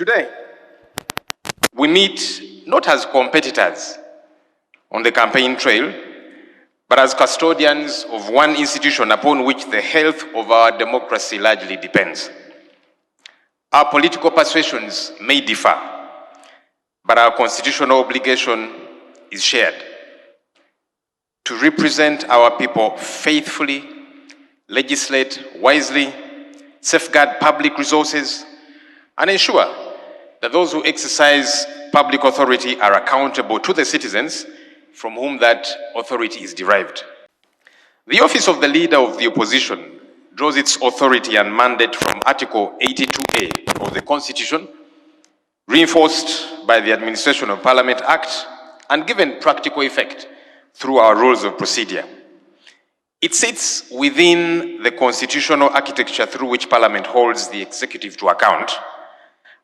Today, we meet not as competitors on the campaign trail, but as custodians of one institution upon which the health of our democracy largely depends. Our political persuasions may differ, but our constitutional obligation is shared to represent our people faithfully, legislate wisely, safeguard public resources, and ensure that those who exercise public authority are accountable to the citizens from whom that authority is derived. The office of the leader of the opposition draws its authority and mandate from Article 82A of the Constitution, reinforced by the Administration of Parliament Act and given practical effect through our rules of procedure. It sits within the constitutional architecture through which Parliament holds the executive to account,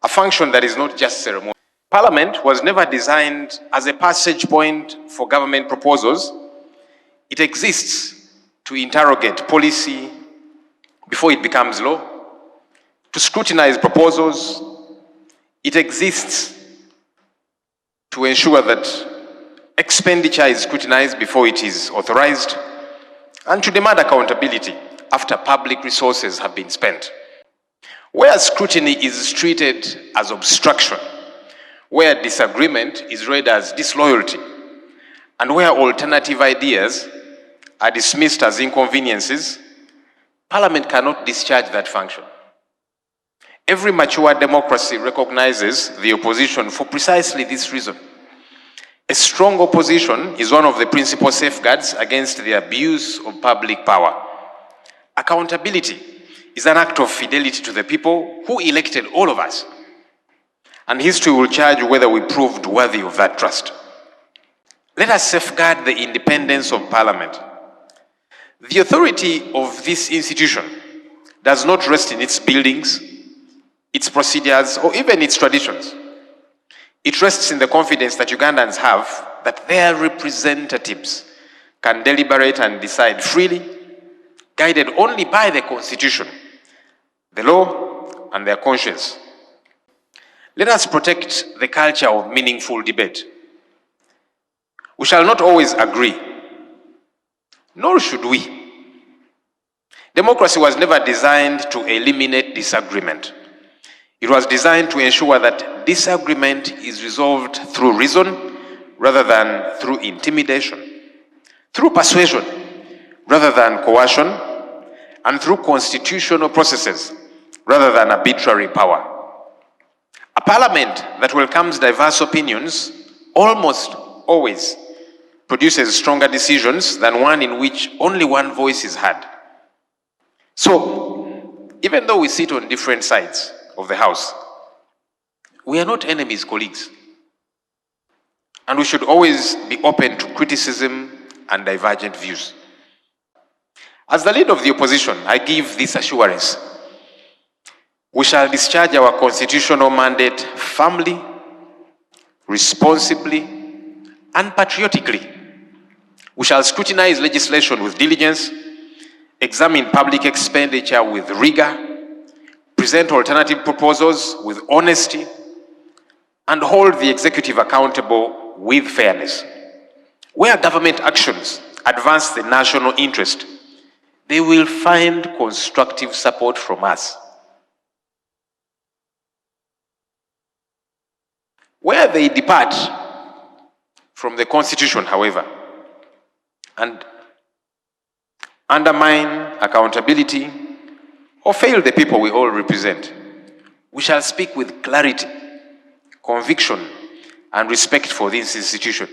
a function that is not just ceremonial. Parliament was never designed as a passage point for government proposals. It exists to interrogate policy before it becomes law, to scrutinize proposals. It exists to ensure that expenditure is scrutinized before it is authorized, and to demand accountability after public resources have been spent. Where scrutiny is treated as obstruction, where disagreement is read as disloyalty, and where alternative ideas are dismissed as inconveniences, Parliament cannot discharge that function. Every mature democracy recognizes the opposition for precisely this reason. A strong opposition is one of the principal safeguards against the abuse of public power. Accountability is an act of fidelity to the people who elected all of us. And history will judge whether we proved worthy of that trust. Let us safeguard the independence of Parliament. The authority of this institution does not rest in its buildings, its procedures, or even its traditions. It rests in the confidence that Ugandans have that their representatives can deliberate and decide freely, guided only by the Constitution, the law, and their conscience. Let us protect the culture of meaningful debate. We shall not always agree, nor should we. Democracy was never designed to eliminate disagreement. It was designed to ensure that disagreement is resolved through reason rather than through intimidation, through persuasion rather than coercion, and through constitutional processes rather than arbitrary power. A parliament that welcomes diverse opinions almost always produces stronger decisions than one in which only one voice is heard. So, even though we sit on different sides of the House, we are not enemies, colleagues. And we should always be open to criticism and divergent views. As the leader of the opposition, I give this assurance: we shall discharge our constitutional mandate firmly, responsibly, and patriotically. We shall scrutinize legislation with diligence, examine public expenditure with rigor, present alternative proposals with honesty, and hold the executive accountable with fairness. Where government actions advance the national interest, they will find constructive support from us. Where they depart from the Constitution, however, and undermine accountability or fail the people we all represent, we shall speak with clarity, conviction, and respect for this institution.